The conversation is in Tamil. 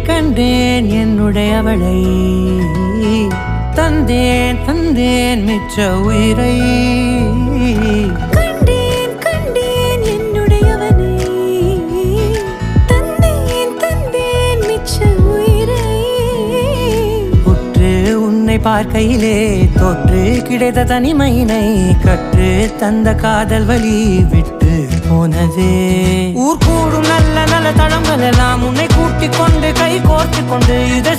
கண்டேன் என்னுடையவளை தந்தேன் தந்தேன் மிச்ச உயிரை கண்டேன் கண்டேன் என்னுடையவனை தந்தேன் தந்தேன் மிச்ச உயிரை உற்று உன்னை பார்க்கையிலே தொற்று கிடைத்த தனிமையினை கற்று தந்த காதல் வழி விட்டு போனதே ஊர் கூடும் நல்ல நல்ல தளங்கள் எல்லாம் உன்னை கூட்டிக் கொண்டு கை கோர்த்து கொண்டு இதை